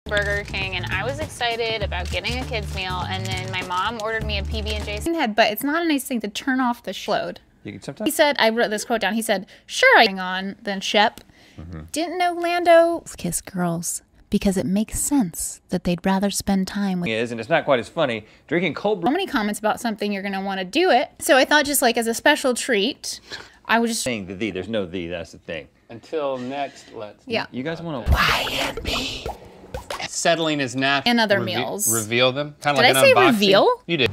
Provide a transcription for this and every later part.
Burger King, and I was excited about getting a kid's meal, and then my mom ordered me a PB&J. But it's not a nice thing to turn off the load. You can sometimes. He said, I wrote this quote down. He said, "Sure, I on." Then Shep didn't know Lando kiss girls because it makes sense that they'd rather spend time with. And it's not quite as funny drinking cold brew. So many comments about something you're gonna want to do it. So I thought, just like as a special treat, I would just Saying the "the," there's no "the." That's the thing. Until next, let's. Yeah. You guys want to? YMB. Settling is natural. And other meals. Reveal them. Kind of Did like I an say unboxing. reveal? You did.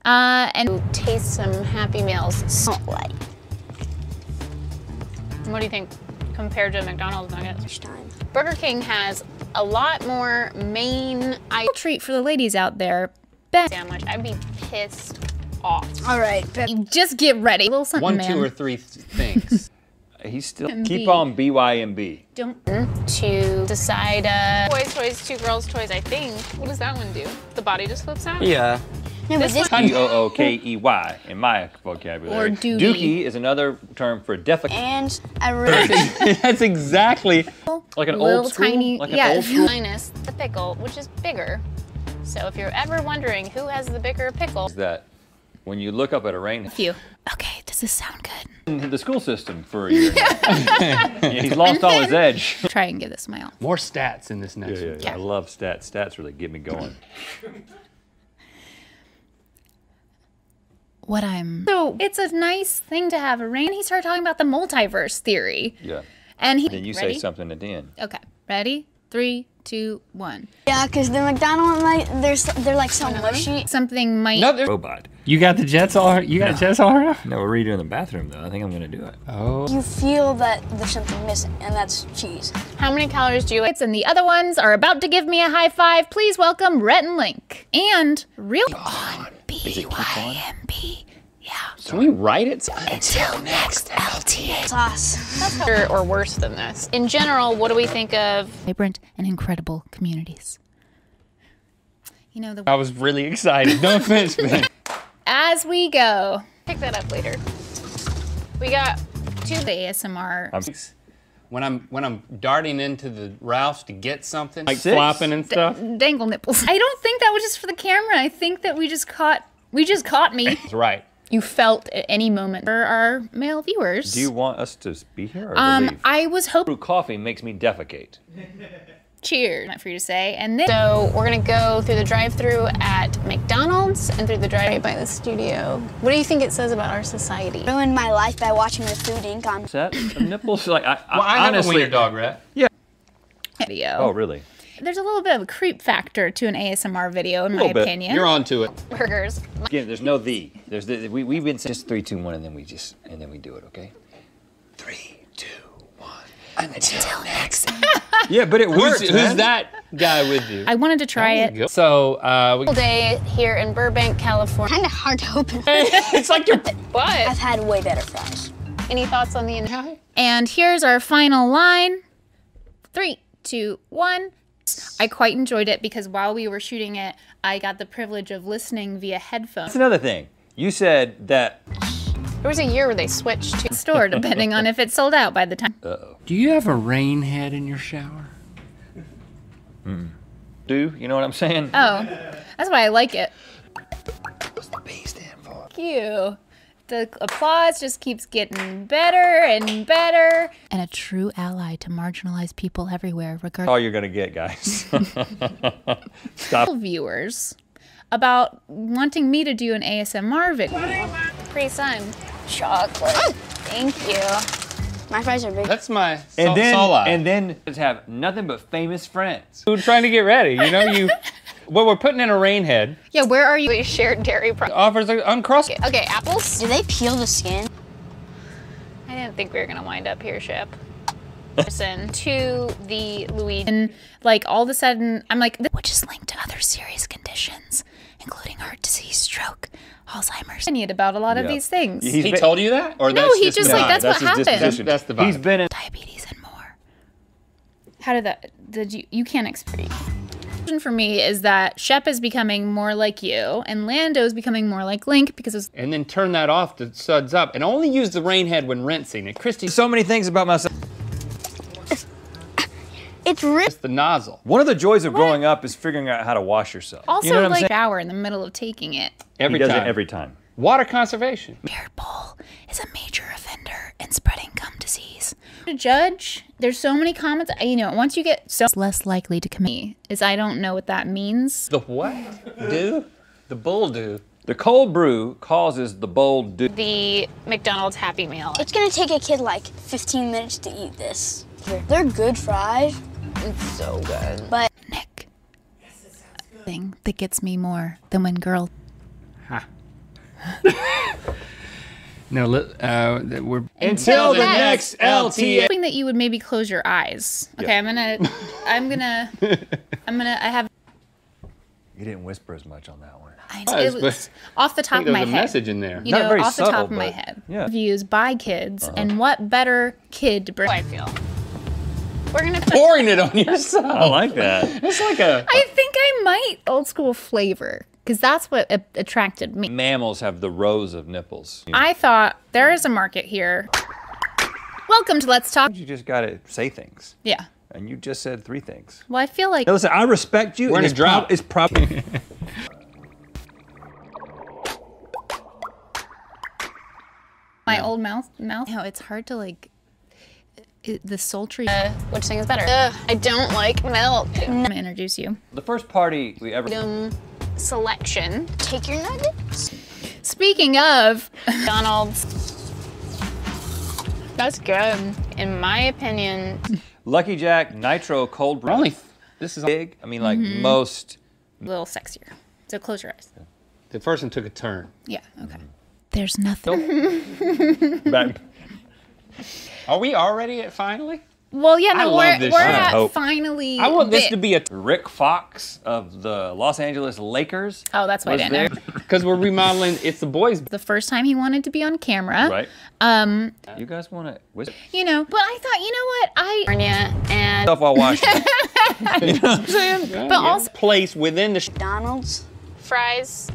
And taste some Happy Meals. So light. What do you think compared to McDonald's nuggets? Burger King has a lot more main treat for the ladies out there. Sandwich. I'd be pissed off. All right. Just get ready. A little something, One, man. 2, or 3 things. He's still MB. keep on BYMB. Don't to decide. Toys, 2 girls, toys. I think. What does that one do? The body just flips out. Yeah. No, but this DOOKEY in my vocabulary. Or dookie. Dookie is another term for defecate. and I really That's exactly. Like an Little old school. tiny, Like an yeah, old school. minus the pickle, which is bigger. So if you're ever wondering who has the bigger pickle, Is that when you look up at a rain few. Okay, does this sound good? in the school system for a year. Yeah, he's lost all his edge. Try and give this my all. More stats in this next one. I love stats. Stats really get me going. So it's a nice thing to have a rain. He started talking about the multiverse theory. Yeah. And he Then you ready? say something at the end. Okay, ready? 3, 2, 1. yeah, because the McDonald's they're like so mushy. Something might. No, there's. Robot. You got the jets all. You got jets all around. No, we're redoing the bathroom though. I think I'm gonna do it. Oh. You feel that there's something missing, and that's cheese. How many calories do you like? And the other ones are about to give me a high five. Please welcome Rhett and Link. And real on BYMB. Yeah. Can we write it? Until next LTA. Sauce. Or worse than this. In general, what do we think of vibrant and incredible communities? You know, I was really excited. No offense, man. as we go, pick that up later. We got 2 the ASMR. When I'm darting into the Ralph's to get something, like 6? flopping and stuff. Dangle nipples. I don't think that was just for the camera. I think that we just caught me. That's right. You felt at any moment for our male viewers. Do you want us to be here or to leave? I was hoping. Brew coffee makes me defecate. Cheers, not for you to say. And then, so we're gonna go through the drive-through at McDonald's and through the drive by the studio. What do you think it says about our society? Ruined my life by watching the food ink on. Set the nipples like I have honestly. a wiener dog, Rat. Yeah. Video. Oh really? There's a little bit of a creep factor to an ASMR video, in my Little bit. opinion. You're on to it. Burgers. Again, there's no the. There's the. We've been just 3, 2, 1, and then we do it. Okay. 3, 2, 1. Until next. Yeah, but it works. Who's that guy with you? I wanted to try it. So All day here in Burbank, California. Kind of hard to open. it's like you're. What? I've had way better fries. Any thoughts on the And here's our final line. 3, 2, 1. I quite enjoyed it because while we were shooting it, I got the privilege of listening via headphones. That's another thing. You said that. There was a year where they switched to store depending on if it's sold out by the time. Do you have a rain head in your shower? Do you know what I'm saying? Oh, that's why I like it. What's the B stand for? Thank you. The applause just keeps getting better and better. And a true ally to marginalized people everywhere, regardless. All you're gonna get, guys. Stop. Viewers about wanting me to do an ASMR video. Pre-sun. Chocolate. Thank you. My fries are big. That's my And then just have nothing but famous friends. We're trying to get ready. You know, well, we're putting in a rain head. Yeah, where are you? We shared dairy products. Offers uncrustable. Okay, apples. Do they peel the skin? I didn't think we were gonna wind up here, Shep. Listen to the Louis, and like all of a sudden, I'm like, which is linked to other serious conditions, including heart disease, stroke, Alzheimer's. I need about a lot of these things. He told you that? Or No, that's he just like that's what his happened. disposition. That's the vibe. He's been in. Diabetes and more. How did that? Did you can't explain. For me is that Shep is becoming more like you, and Lando's becoming more like Link because it's. And then turn that off to suds up, and only use the rain head when rinsing. And Christy, So many things about myself. It's real. It's the nozzle. One of the joys of growing up is figuring out how to wash yourself. Also, you know what I'm like saying? shower in the middle of taking it. Every He does time. it every time. Water conservation. Beard bowl is a major offender in spreading gum disease. To judge, there's so many comments. You know, once you get so less likely to commit, is I don't know what that means. The what? Do? The bull do. The cold brew causes the bold do. The McDonald's Happy Meal. It's gonna take a kid like 15 minutes to eat this. They're good fries. It's so good. But Nick, thing that gets me more than when girls. No, we're Until the next LTA. Hoping that you would maybe close your eyes. Okay, Yeah. I have. You didn't whisper as much on that one. It was off the top of there's my a head. message in there. You Not know, very off the subtle, top of my but head. yeah. Reviews by kids, and what better kid to bring? I feel. We're gonna put. Pouring it on yourself. I like that. It's like a. I think I might old school flavor because that's what attracted me. Mammals have the rows of nipples. I thought there is a market here. Welcome to Let's Talk. You just gotta say things. Yeah. And you just said 3 things. Well, I feel like Now listen, I respect you. We're in and a drought. It's probably. my old mouth. No, it's hard to like. The sultry. Which thing is better? I don't like milk. I'm gonna introduce you. The first party we ever. Selection. take your nuggets. Speaking of McDonald's, that's good in my opinion. Lucky Jack Nitro Cold Brew. This is Big. I mean, like most. A little sexier. So close your eyes. the first one took a turn. Yeah. Okay. There's nothing. Back. Are we already at finally? Well, yeah, I no, love we're this we're shit. at Hope. finally. I want this bit. to be a Rick Fox of the Los Angeles Lakers. Oh, that's why I was didn't there. know. because we're remodeling. It's the boys. The first time he wanted to be on camera. Right. You guys want to whisper You know, but I thought, you know what, and stuff while washing. You know what I'm saying? but also place within the. McDonald's. fries.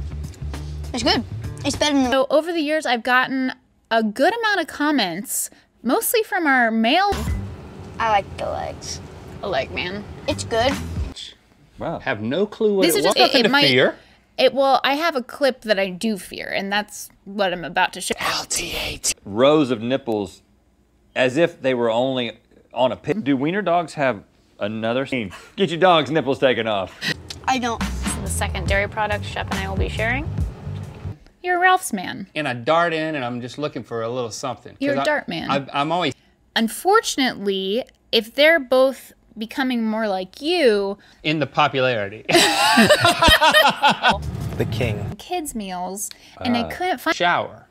It's good. It's better than So over the years, I've gotten a good amount of comments, mostly from our male. I like the legs. Leg man. It's good. Wow. Have no clue what These it are was. just- Nothing it to might- fear. Well, I have a clip that I do fear, and that's what I'm about to show. Rows of nipples, as if they were only on a pit. Do wiener dogs have another scene? Get your dog's nipples taken off. I don't. The second dairy product Shep and I will be sharing. You're Ralph's man. And I dart in, and I'm just looking for a little something. 'Cause You're a dart man. I'm always. Unfortunately, if they're both becoming more like you, In the popularity. The king. kids' meals, and I couldn't find. Shower.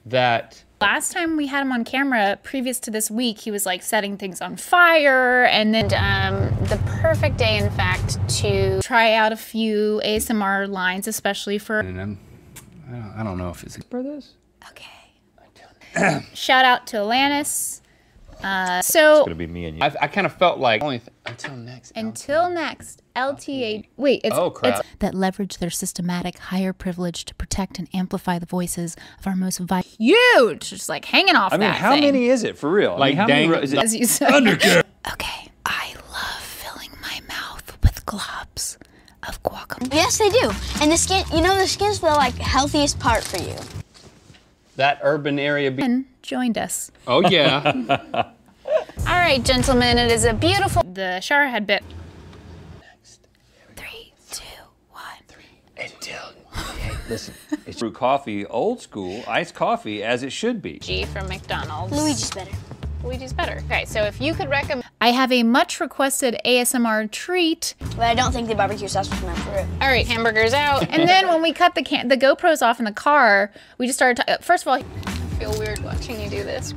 That. Last time we had him on camera, previous to this week, he was like setting things on fire, and then the perfect day, in fact, to try out a few ASMR lines, especially for. And I don't know if it's. For this? Okay. Shout out to Alanis. So Gonna be me and you. I kind of felt like until next. until next LTA. Wait, it's Oh, crap. it's that leverage their systematic higher privilege to protect and amplify the voices of our most huge, just like hanging off. I mean, that how thing. many is it for real? Like, how many dang- is it? As you said. Okay, I love filling my mouth with globs of guacamole. Yes, they do. And the skin, you know, the skin's the like healthiest part for you. That urban area. Joined us. Oh yeah. All right, gentlemen, it is a beautiful. The shower head bit. 3, 2, 1. Listen, it's brew coffee, old school, iced coffee, as it should be. G from McDonald's. Luigi's better. Luigi's better. Okay, so if you could recommend. I have a much requested ASMR treat. But I don't think the barbecue sauce was meant for it. All right, hamburgers out. And then when we cut the GoPros off in the car, we just started. First of all, I feel weird watching you do this.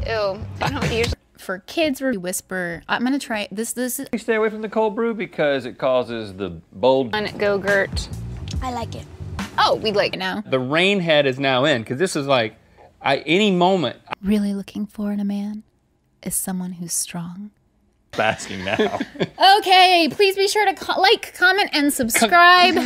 Ew. I don't usually. For kids, we whisper. I'm gonna try this. This is You stay away from the cold brew because it causes the bold. Go-Gurt. I like it. Oh, we like it now. The rain head is now in because this is like, any moment. Really looking for in a man is someone who's strong. Basking now. Okay, please be sure to like, comment, and subscribe. The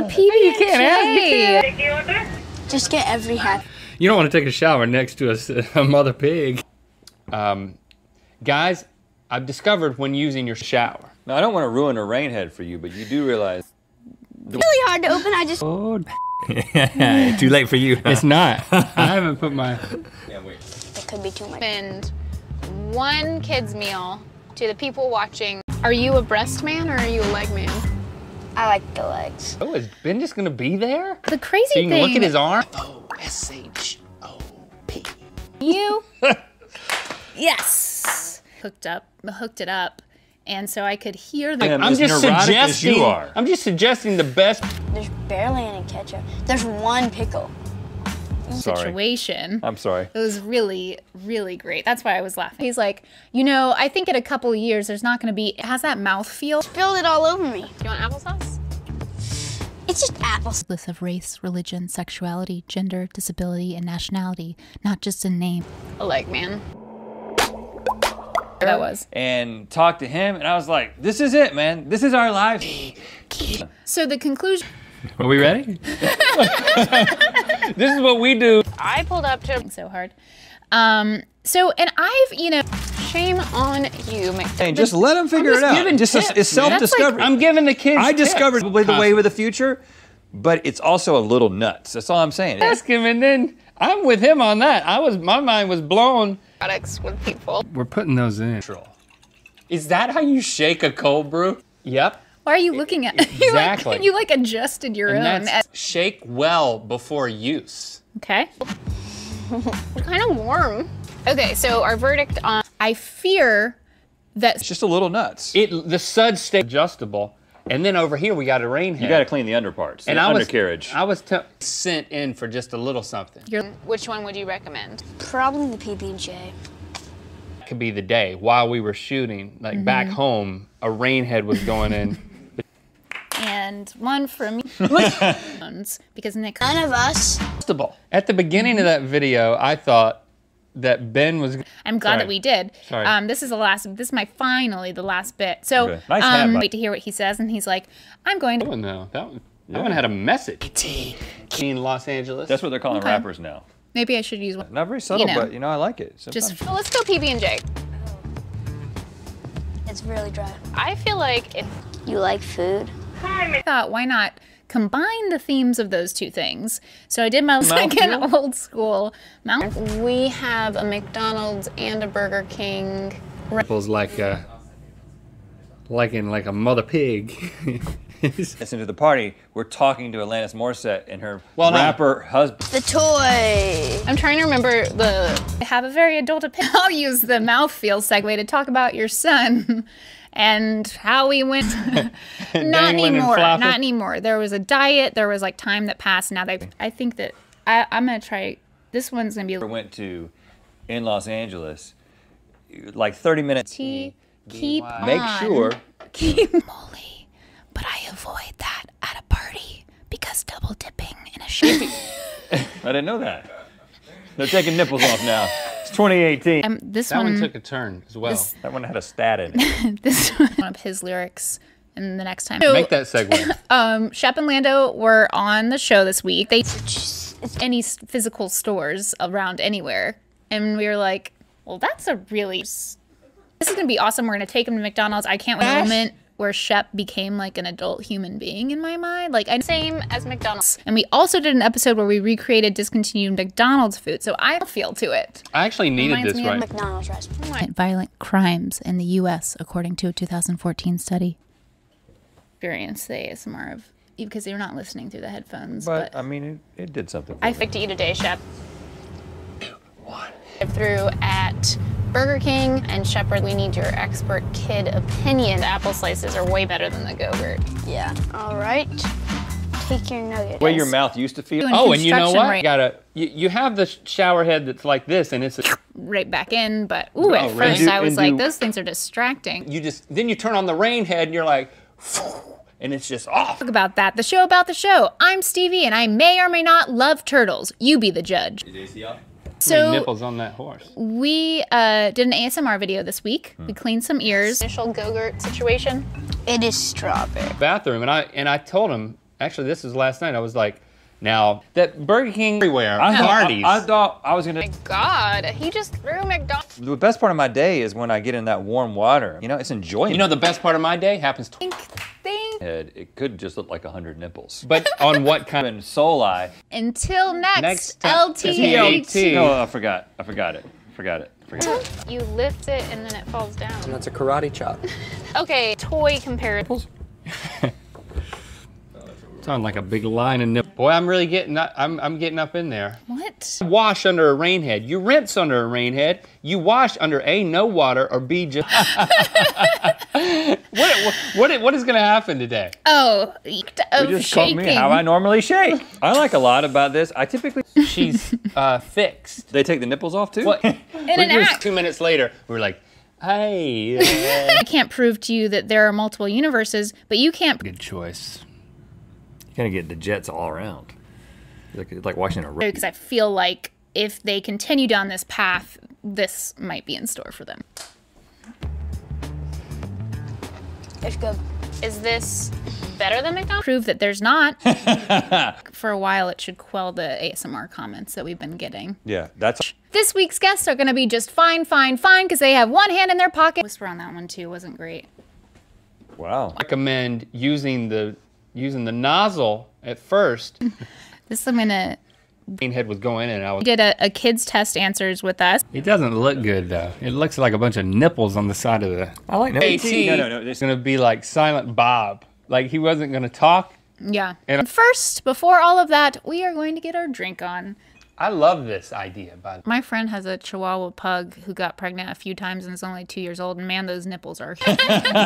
PB&J. Just get every half. You don't want to take a shower next to a mother pig. Guys, I've discovered when using your shower. Now, I don't want to ruin a rain head for you, but you do realize. Really hard to open. I just. Oh, Too late for you. it's not. I haven't put my. Yeah, wait. It could be too much. And one kid's meal to the people watching. Are you a breast man or are you a leg man? I like the legs. Oh, is Ben just gonna be there? The crazy So you can thing. look at his arm. OSHOP. You. Yes. Hooked it up, and so I could hear the. Damn, I'm as just neurotic as suggesting. you are. I'm just suggesting the best. There's barely any ketchup. There's one pickle. Sorry. situation. I'm sorry. It was really, really great. That's why I was laughing. He's like, you know, I think in a couple of years there's not going to be. It has that mouth feel. Spilled it all over me. You want applesauce? It's just apples. Regardless of race, religion, sexuality, gender, disability, and nationality, not just a name. A leg man. That was. And talked to him, and I was like, this is it, man. This is our life. So the conclusion. Are we ready? This is what we do. I pulled up to so hard. So, and shame on you, McDonald's. And just let him figure it out. giving Just tips, it's self-discovery. I'm giving the kids. I discovered tips. probably the way with the future, but it's also a little nuts. That's all I'm saying. Ask him, and then I'm with him on that. My mind was blown. Products with people. We're putting those in. Is that how you shake a cold brew? Yep. Why are you looking at me? Exactly. You adjusted your And own. that's shake well before use. Okay. It's kind of warm. Okay, so our verdict on I fear that It's just a little nuts. The suds stay adjustable, and then over here we got a rain head. You got to clean the underparts, and the I was undercarriage. I was sent in for just a little something. which one would you recommend? Probably the PB&J. Could be the day while we were shooting, like back home, a rain head was going in. And one from because Nick. None of us. At the beginning of that video, I thought that Ben was. I'm glad that we did. Sorry. This is the last. This is finally the last bit. So Okay. Nice hat, bud. wait to hear what he says, and he's like, "I'm going to." Oh no, that one had a message. In Los Angeles. That's what they're calling rappers now. Maybe I should use one. Not very subtle, You know. but I like it. Sometimes. Just let's go PB&J. It's really dry. I feel like if You like food? I thought, why not combine the themes of those two things? So I did my second old school mount. We have a McDonald's and a Burger King. Apples like a mother pig. Listen to the party. We're talking to Alanis Morissette and her Well, no. rapper husband. The toy. I'm trying to remember I have a very adult opinion. I'll use the mouthfeel segue to talk about your son and how we went. Not Dangling and anymore. flopping? Not anymore. There was a diet. There was time that passed. Now I think that I'm gonna try. This one's gonna be. Went to in Los Angeles, like 30 minutes. Keep Make on. sure. Keep moly, but I avoid that at a party because double dipping in a shower. I didn't know that. They're taking nipples off now. It's 2018. This That one one took a turn as well. That one had a stat in it. This one of his lyrics. And the next time. Make that segue. Shep and Lando were on the show this week. They any physical stores around anywhere, and we were like, "Well, that's a really this is gonna be awesome. We're gonna take him to McDonald's." I can't wait the moment where Shep became like an adult human being in my mind, same as McDonald's. And we also did an episode where we recreated discontinued McDonald's food, so I feel to it. I actually needed Reminds this me of right. McDonald's recipe. Violent crimes in the U.S., according to a 2014 study. Experience the ASMR of because you're not listening through the headphones, But I mean, it did something. I like to eat a day, Shep. Through at Burger King and Shepherd, we need your expert kid opinion. The apple slices are way better than the Go-Gurt. Yeah. All right. Take your nugget. The way your mouth used to feel. Doing Oh, and you know construction what? You have the shower head that's like this, and it's right back in, but at really? first I was And like, do- those things are distracting. then you turn on the rain head, and you're like, and it's just off. Talk about that. The show about the show. I'm Stevie, and I may or may not love turtles. You be the judge. So nipples on that horse. we did an ASMR video this week. We cleaned some ears. Initial Go-Gurt situation. It is strawberry. Bathroom, and I told him, actually this was last night, I was like, Now, that Burger King everywhere, parties. I thought I was gonna. My God, he just threw McDonald's. The best part of my day is when I get in that warm water. You know, it's enjoyment. You know, the best part of my day happens to It could just look like 100 nipples. But on what kind And soli. Until next time. LTAT. No, I forgot it. You lift it and then it falls down. And that's a karate chop. Okay, toy comparables. Sound like a big line of nip. Boy, I'm really getting up. I'm getting up in there. What? Wash under a rain head. You rinse under a rain head. You wash under A, no water, or B, just. What is going to happen today? Oh, You just caught me shaking. how I normally shake. I like a lot about this. I typically. She's fixed. They take the nipples off too? What? In an act. 2 minutes later, we're like, hey. I can't prove to you that there are multiple universes, but you can't. Good choice. You're gonna get the jets all around. It's like watching a. Because I feel like if they continue down this path, this might be in store for them. It's good. Is this better than McDonald's? Prove that there's not. For a while, it should quell the ASMR comments that we've been getting. Yeah, that's. This week's guests are going to be just fine, because they have one hand in their pocket. Whisper on that one too wasn't great. Wow. Recommend using the nozzle at first. This I'm gonna. Rain head was going in and I was. Did a kids test answers with us. It doesn't look good though. It looks like a bunch of nipples on the side of the. I like AT. No. It's gonna be like Silent Bob. Like he wasn't gonna talk. Yeah. And- First, before all of that, we are going to get our drink on. I love this idea, by the way. My friend has a Chihuahua pug who got pregnant a few times and is only 2 years old, and man, those nipples are.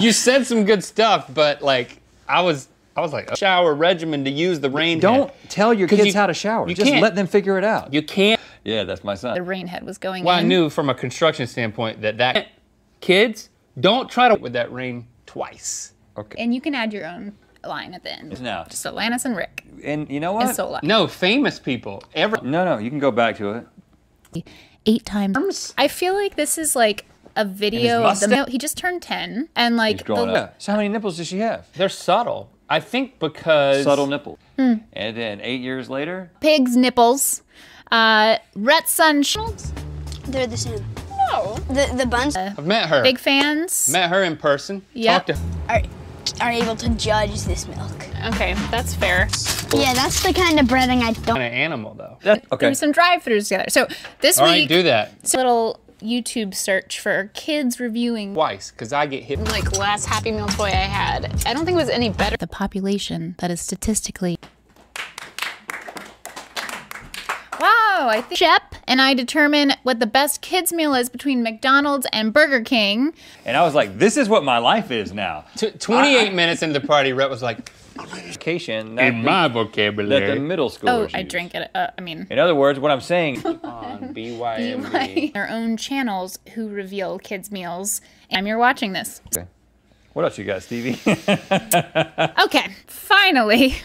You said some good stuff, but like I was like a shower regimen to use the rain Don't head. tell your 'Cause kids how to shower. you Just can't. let them figure it out. You can't. Yeah, that's my The son. rain head was going Well, in. I knew from a construction standpoint that kids don't try to with that rain twice. Okay. And you can add your own line at the end. Now. Just Alanis and Rick. And you know And what? Sola. No, famous people. No, you can go back to it. 8 times. I feel like this is like a video of them. He just turned 10, and like He's growing up. So how many nipples does she have? They're subtle. I think because Subtle nipple. And then 8 years later. pig's nipples. Rhett's son. They're the same. No. The buns I've met her. Big fans. Met her in person. Yep. Talked to are able to judge this milk. Okay, that's fair. Yeah, that's the kind of breading I don't. kind of animal though. Okay. Do some drive-thrus together. So this All week, right, do that it's a little YouTube search for kids reviewing. twice, because I get hit. Like last Happy Meal toy I had, I don't think it was any better. The population that is statistically. Wow, I think Shep and I determine what the best kids meal is between McDonald's and Burger King. And I was like, this is what my life is now. 28 minutes into the party, Rhett was like, Education. in my That vocabulary. the middle schoolers Oh, I use. drink it. I mean, In other words, what I'm saying. On BYMB. their own channels who reveal kids meals. And you're watching this. Okay. What else you got, Stevie? Okay, finally.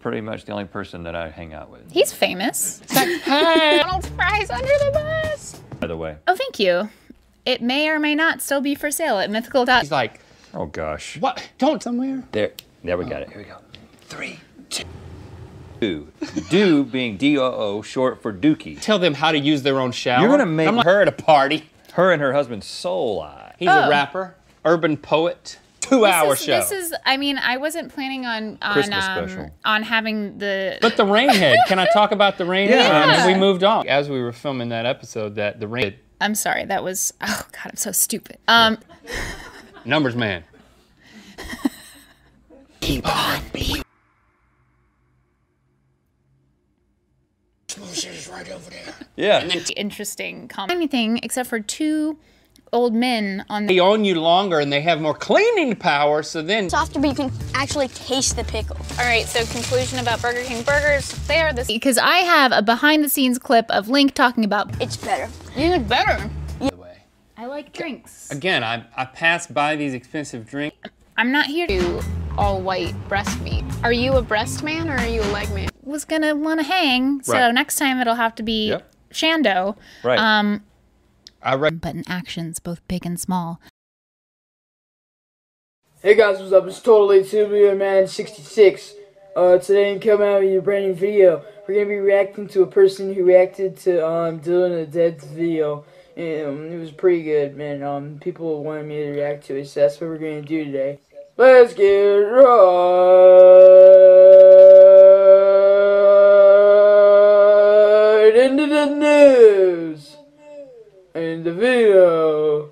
Pretty much the only person that I hang out with, He's famous. McDonald's fries under the bus. by the way. Oh, thank you. It may or may not still be for sale at Mythical. He's like, Oh gosh. what? Don't somewhere. There we got it. Here we go. 3, 2. Do being D-O-O, short for Dookie. Tell them how to use their own shower. You're gonna make- I'm like her at a party. Her and her husband Soul-Eye. He's a rapper, urban poet, 2-hour show. This is. I mean, I wasn't planning on Christmas special. on having the. But the rain head. Can I talk about the rain head? Yeah. And then we moved on. As we were filming that episode, that the rain head, I'm sorry. That was. Oh God, I'm so stupid. numbers man. Keep on being. Yeah. Interesting comment. Anything except for 2 old men on the. They own you longer and they have more cleaning power, so then Softer, but you can actually taste the pickle. All right. So conclusion about Burger King burgers. They are this because I have a behind-the-scenes clip of Link talking about. It's better. You look better. the way. I like drinks. Again, I pass by these expensive drinks. I'm not here to all white breast meat. Are you a breast man or are you a leg man? Was gonna want to hang, so Right. next time it'll have to be Yep. Shando. Right. But in actions, both big and small. Hey guys, what's up? It's Totally Tubular Man 66. Today I'm coming out with a brand new video. We're gonna be reacting to a person who reacted to Dylan the Dead's video. And it was pretty good, man. People wanted me to react to it, so that's what we're gonna do today. Let's get right into the news and the video.